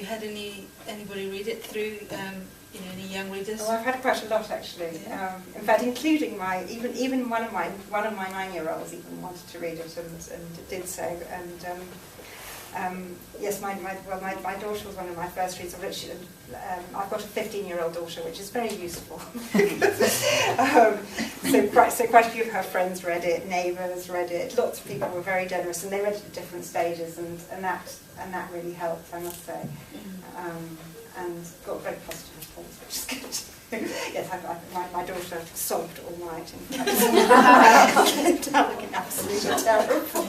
have you had anybody read it through? Any young readers? Oh, I've had quite a lot actually. Yeah. In fact, including even one of my 9-year-olds even wanted to read it and did so. And yes, my daughter was one of my first reads of it. I've got a 15-year-old daughter, which is very useful. So quite a few of her friends read it, neighbours read it. Lots of people were very generous, and they read it at different stages, and that really helped, I must say. And got very positive response, which is good. Yes, my daughter sobbed all night. In fact, looking absolutely terrible.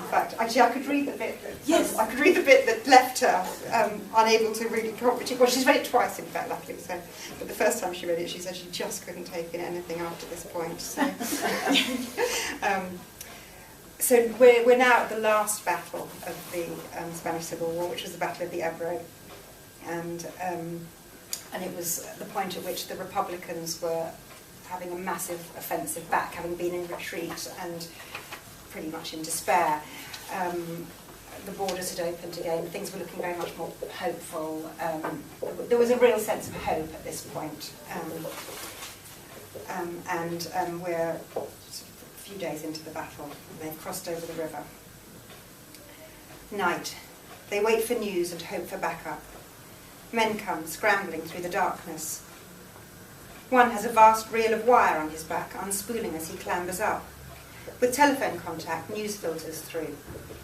In fact, actually, I could read the bit that I could read the bit that left her unable to really concentrate. Well, she's read it twice, in fact, luckily. So, but the first time she read it, she said she just couldn't take in anything after this point. So we're now at the last battle of the Spanish Civil War, which was the Battle of the Ebro, and it was the point at which the Republicans were having a massive offensive back, having been in retreat and pretty much in despair. The borders had opened again, things were looking very much more hopeful. There was a real sense of hope at this point, and we're few days into the battle, and they've crossed over the river. Night. They wait for news and hope for backup. Men come, scrambling through the darkness. One has a vast reel of wire on his back, unspooling as he clambers up. With telephone contact, news filters through.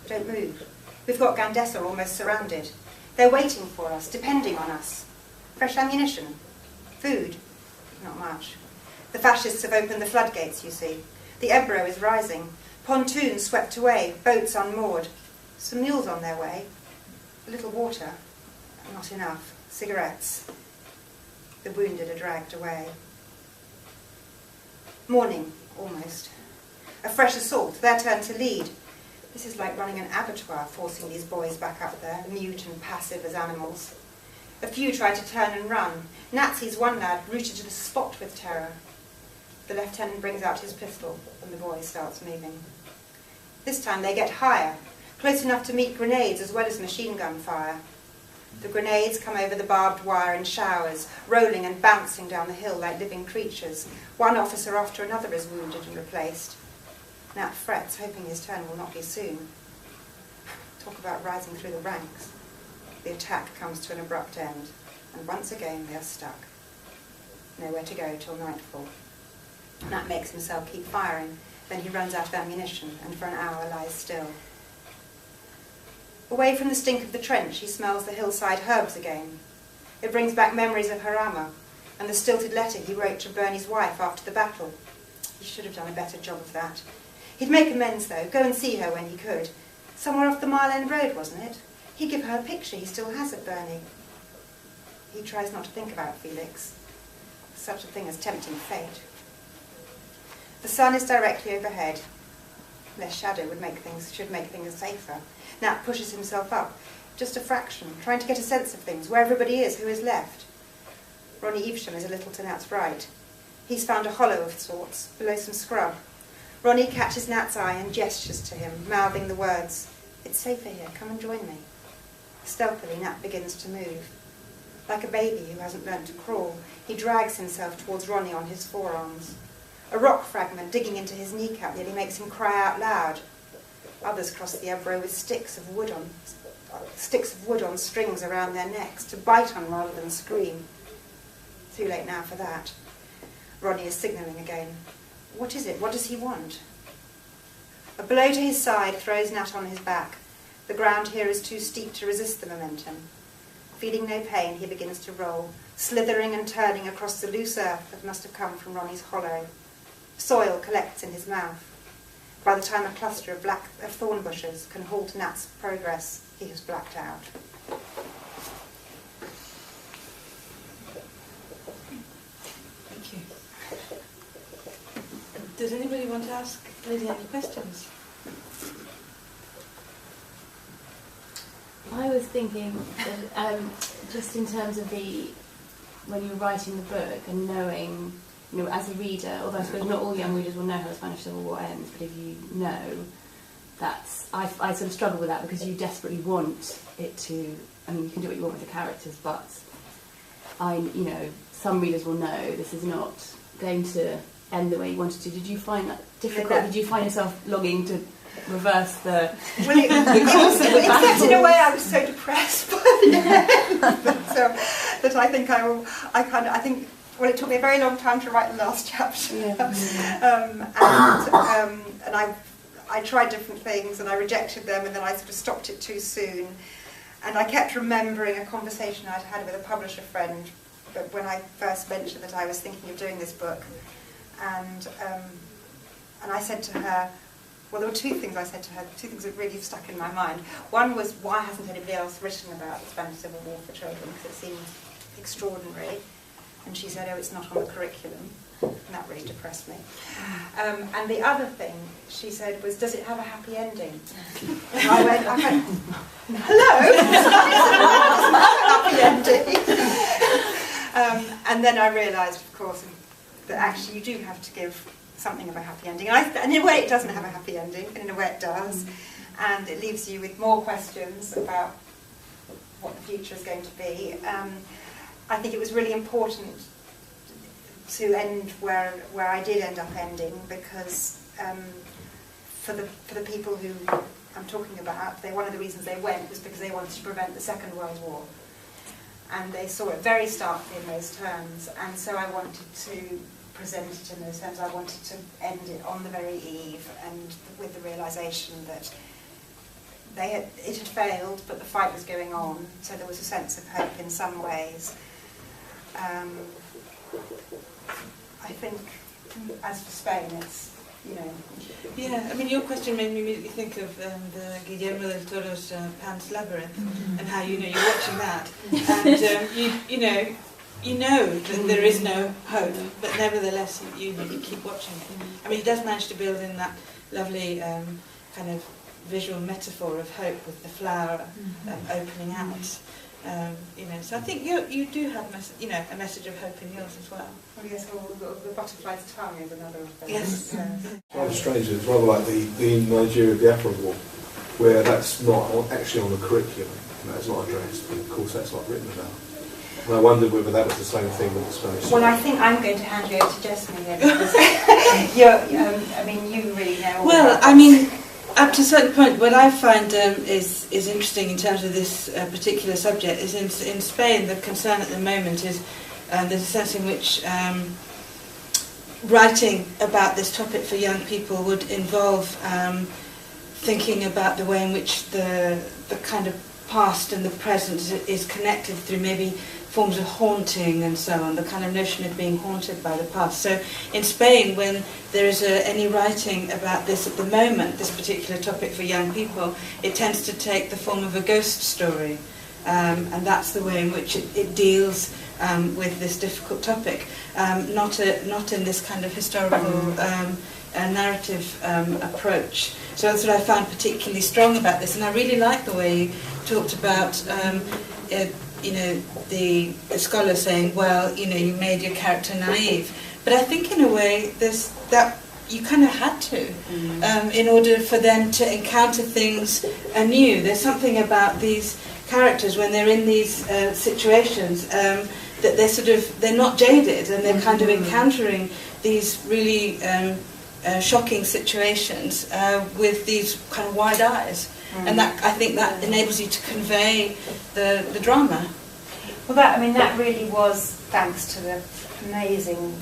Don't move. We've got Gandesa almost surrounded. They're waiting for us, depending on us. Fresh ammunition. Food. Not much. The fascists have opened the floodgates, you see. The Ebro is rising. Pontoons swept away, boats unmoored. Some mules on their way. A little water. Not enough. Cigarettes. The wounded are dragged away. Morning, almost. A fresh assault, their turn to lead. This is like running an abattoir, forcing these boys back up there, mute and passive as animals. A few try to turn and run. Nat sees one lad rooted to the spot with terror. The lieutenant brings out his pistol, and the boy starts moving. This time they get higher, close enough to meet grenades as well as machine gun fire. The grenades come over the barbed wire in showers, rolling and bouncing down the hill like living creatures. One officer after another is wounded and replaced. Nat frets, hoping his turn will not be soon. Talk about rising through the ranks. The attack comes to an abrupt end, and once again they are stuck. Nowhere to go till nightfall. Nat makes himself keep firing, then he runs out of ammunition, and for an hour lies still. Away from the stink of the trench, he smells the hillside herbs again. It brings back memories of Harama, and the stilted letter he wrote to Bernie's wife after the battle. He should have done a better job of that. He'd make amends, though, go and see her when he could. Somewhere off the Mile End Road, wasn't it? He'd give her a picture he still has of Bernie. He tries not to think about Felix. Such a thing as tempting fate. The sun is directly overhead. Less shadow should make things safer. Nat pushes himself up, just a fraction, trying to get a sense of things, where everybody is, who is left. Ronnie Evesham is a little to Nat's right. He's found a hollow of sorts, below some scrub. Ronnie catches Nat's eye and gestures to him, mouthing the words, "It's safer here, come and join me." Stealthily, Nat begins to move. Like a baby who hasn't learnt to crawl, he drags himself towards Ronnie on his forearms. A rock fragment digging into his kneecap nearly makes him cry out loud. Others cross the Ebro with sticks of wood on strings around their necks, to bite on rather than scream. Too late now for that. Ronnie is signalling again. What is it? What does he want? A blow to his side throws Nat on his back. The ground here is too steep to resist the momentum. Feeling no pain, he begins to roll, slithering and turning across the loose earth that must have come from Ronnie's hollow. Soil collects in his mouth. By the time a cluster of thorn bushes can halt Nat's progress, he has blacked out. Thank you. Does anybody want to ask Lydia any questions? I was thinking, just in terms of when you're writing the book and knowing, as a reader, although I suppose not all young readers will know how the Spanish Civil War ends, but if you know that's I sort of struggle with that, because you desperately want it to. I mean, you can do what you want with the characters, but some readers will know this is not going to end the way you wanted to. Did you find that difficult? Did you find yourself longing to reverse the? Well, except in a way, I was so depressed by the end that I think I think. Well, it took me a very long time to write the last chapter, and I tried different things and I rejected them, and then I sort of stopped it too soon. And I kept remembering a conversation I'd had with a publisher friend, but when I first mentioned that I was thinking of doing this book, and I said to her, well, there were two things I said to her, two things that really stuck in my mind. One was, why hasn't anybody else written about the Spanish Civil War for children, because it seemed extraordinary. And she said, oh, it's not on the curriculum. And that really depressed me. And the other thing she said was, does it have a happy ending? And I went, hello? It doesn't have a happy ending. And then I realised, of course, that actually you do have to give something of a happy ending. And in a way it doesn't have a happy ending, and in a way it does. And it leaves you with more questions about what the future is going to be. I think it was really important to end where I did end up ending, because for the people who I'm talking about, one of the reasons they went was because they wanted to prevent the Second World War, and they saw it very starkly in those terms. And so I wanted to present it in those terms. I wanted to end it on the very eve, and with the realisation that it had failed, but the fight was going on. So there was a sense of hope in some ways. I think, as for Spain, it's, Yeah, I mean, your question made me immediately think of the Guillermo del Toro's Pan's Labyrinth, and how, you're watching that, and you know that there is no hope, but nevertheless you keep watching it. I mean, he does manage to build in that lovely kind of visual metaphor of hope with the flower opening out. So I think you do have a message of hope in yours as well. Oh yes, the butterfly's tongue is another of those. Yes. Rather strange, it's rather like the Nigeria Biafra War, where that's not actually on the curriculum, and that's not addressed, and of course that's not written about. And I wondered whether that was the same thing with the Spanish. Well, I think I'm going to hand you over to Jessamy then, because you really know all Well, about I mean, up to a certain point, what I find is interesting in terms of this particular subject is in Spain, the concern at the moment is there's a sense in which writing about this topic for young people would involve thinking about the way in which the kind of past and the present is connected through maybe forms of haunting and so on, the kind of notion of being haunted by the past. So in Spain, when there is any writing about this at the moment, this particular topic for young people, it tends to take the form of a ghost story. And that's the way in which it deals with this difficult topic, not in this kind of historical narrative approach. So that's what I found particularly strong about this, and I really like the way you talked about the scholar saying, well, you made your character naive. But I think in a way that you kind of had to, in order for them to encounter things anew. There's something about these characters when they're in these situations that they're not jaded, and they're kind of encountering these really shocking situations with these kind of wide eyes. And that, I think, that enables you to convey the drama. Well, that really was thanks to the amazing.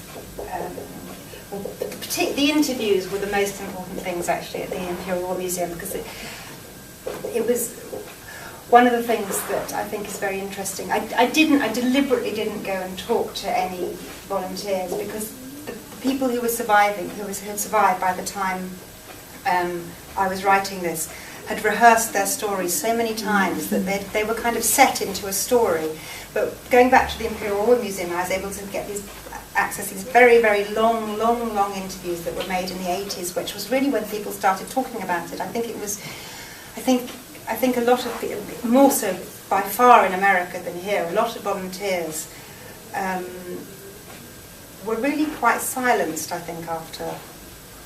The interviews were the most important things actually at the Imperial War Museum, because it was one of the things that I think is very interesting. I deliberately didn't go and talk to any volunteers, because the people who were surviving, who had survived by the time I was writing this, had rehearsed their stories so many times that they were kind of set into a story. But going back to the Imperial War Museum, I was able to get access these very, very long interviews that were made in the 80s, which was really when people started talking about it. I think a lot of, more so by far in America than here, a lot of volunteers were really quite silenced, I think, after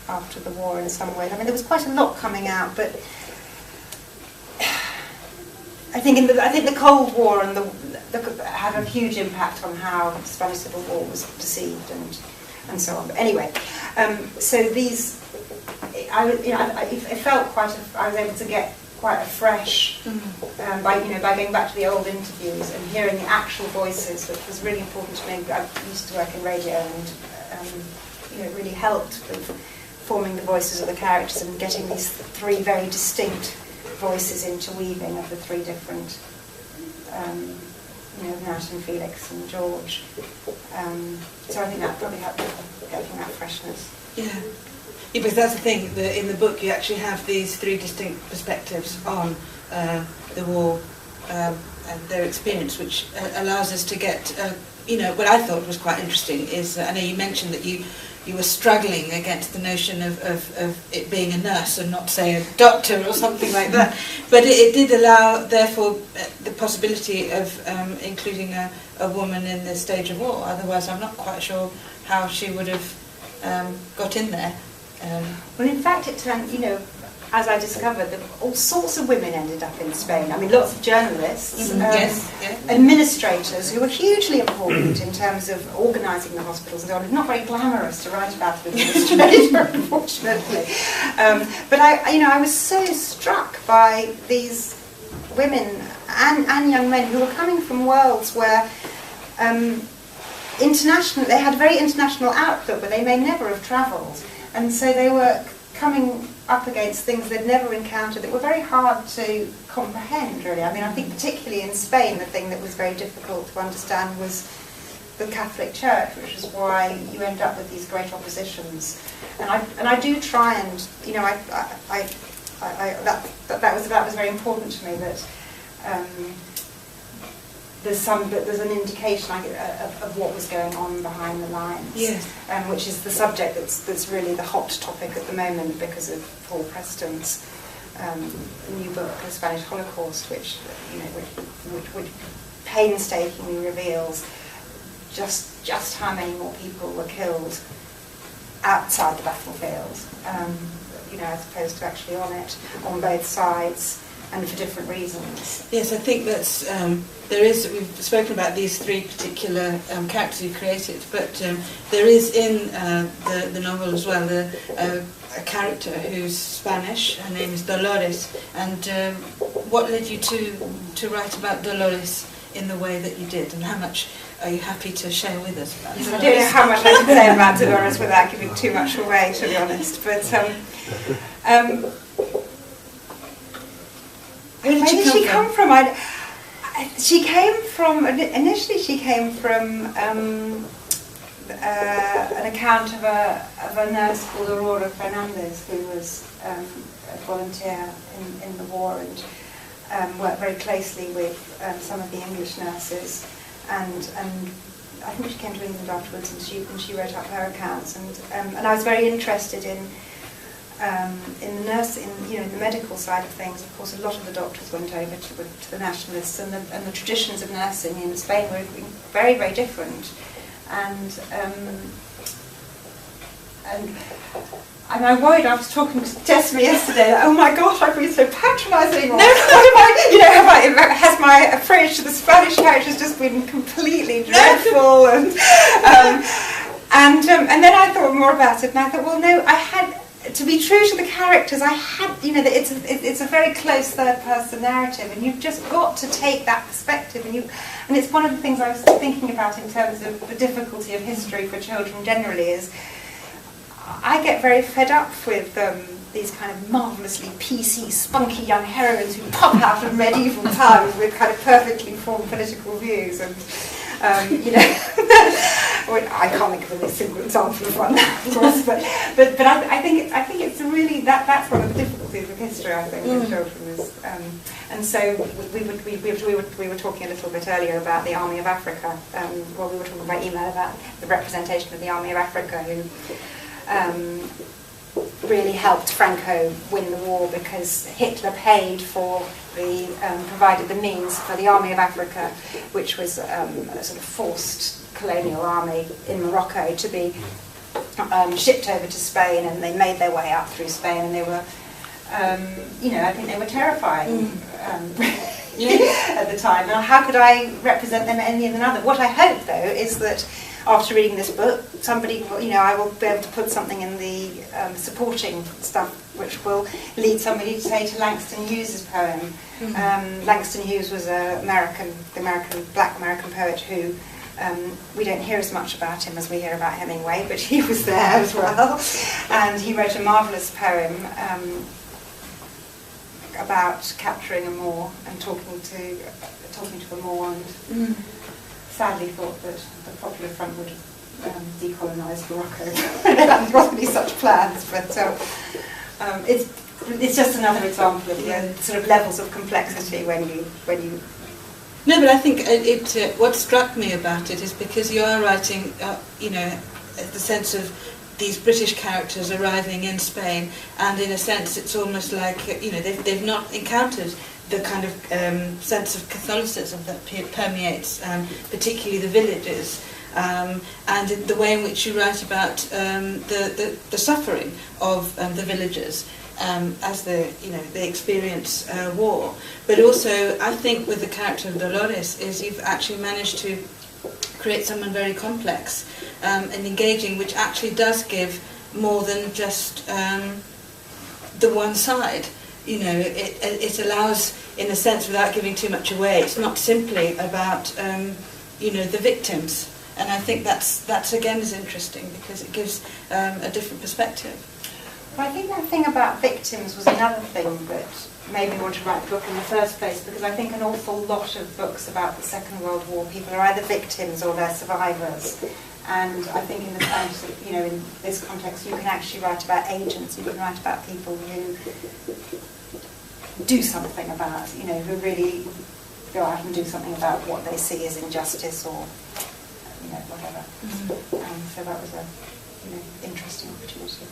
after the war in some ways. I mean, there was quite a lot coming out, but I think the Cold War and had a huge impact on how the Spanish Civil War was perceived and so on. But anyway, so these, it felt quite. I was able to get quite a fresh by going back to the old interviews and hearing the actual voices, which was really important to me. I used to work in radio, and it really helped with forming the voices of the characters and getting these three very distinct voices interweaving of the three different, Nat and Felix and George. So I think that probably helped getting that freshness. Yeah, because that's the thing. In the book, you actually have these three distinct perspectives on the war and their experience, which allows us to get, what I thought was quite interesting is, I know you mentioned that you were struggling against the notion of it being a nurse and not, say, a doctor or something like that. But it did allow, therefore, the possibility of including a woman in this stage of war. Otherwise, I'm not quite sure how she would have got in there. Well, in fact, it turned, as I discovered, that all sorts of women ended up in Spain. I mean, lots of journalists, administrators, who were hugely important in terms of organising the hospitals and so on. It's not very glamorous to write about an administrator, unfortunately. But I was so struck by these women and young men who were coming from worlds where they had a very international outlook, but they may never have travelled. And so they were coming up against things they'd never encountered that were very hard to comprehend, really. I mean, I think particularly in Spain, the thing that was very difficult to understand was the Catholic Church, which is why you end up with these great oppositions. And I do try and, that was very important to me, that there's an indication of what was going on behind the lines, yes. Which is the subject that's really the hot topic at the moment because of Paul Preston's new book, The Spanish Holocaust, which painstakingly reveals just how many more people were killed outside the battlefield, as opposed to actually on it, on both sides, and for different reasons. Yes, I think that's we've spoken about these three particular characters you created, but there is in the novel as well a character who's Spanish. Her name is Dolores. And what led you to write about Dolores in the way that you did, and how much are you happy to share with us about Dolores? I don't know how much I can say about Dolores without giving too much away, to be honest, but where did she come from? Initially she came from an account of a nurse called Aurora Fernandez, who was a volunteer in the war and worked very closely with some of the English nurses, and I think she came to England afterwards, and she wrote up her accounts, and I was very interested in the medical side of things. Of course, a lot of the doctors went over to the nationalists, and the traditions of nursing in Spain were very, very different. And I worried. I was talking to Jessamy yesterday. That, oh my gosh, I've been so patronising. Or has my approach to the Spanish characters just been completely dreadful? And then I thought more about it, and I thought, well, no, I had. To be true to the characters, it's a very close third-person narrative, and you've just got to take that perspective. And it's one of the things I was thinking about in terms of the difficulty of history for children generally. Is I get very fed up with these kind of marvellously PC, spunky young heroines who pop out of medieval times with kind of perfectly formed political views and. I can't think of a single example of one, of course, but I think it's really that's one of the difficulties of history. I think with children is, and so we were talking a little bit earlier about the Army of Africa. We were talking by email about the representation of the Army of Africa, who really helped Franco win the war because Hitler paid for provided the means for the Army of Africa, which was a sort of forced colonial army in Morocco, to be shipped over to Spain, and they made their way up through Spain, and they were, I think they were terrifying at the time. And how could I represent them any other? What I hope, though, is that after reading this book, somebody will, I will be able to put something in the supporting stuff which will lead somebody to say to Langston Hughes's poem. Langston Hughes was the black American poet who we don't hear as much about him as we hear about Hemingway, but he was there as well, and he wrote a marvellous poem about capturing a Moor and talking to a Moor, and sadly thought that the Popular Front would decolonise Morocco. There wasn't any such plans, but it's just another example of the sort of levels of complexity when you. No, but I think what struck me about it is because you are writing, the sense of these British characters arriving in Spain, and in a sense it's almost like, they've not encountered the kind of sense of Catholicism that permeates particularly the villages, and the way in which you write about the suffering of the villagers. As they experience war, but also I think with the character of Dolores is you've actually managed to create someone very complex and engaging, which actually does give more than just the one side. It allows, in a sense, without giving too much away. It's not simply about the victims, and I think that's again is interesting because it gives a different perspective. Well, I think that thing about victims was another thing that made me want to write the book in the first place, because I think an awful lot of books about the Second World War, people are either victims or they're survivors. And I think in the context, in this context, you can actually write about agents, you can write about people who do something about, who really go out and do something about what they see as injustice or, whatever. So that was a, interesting opportunity.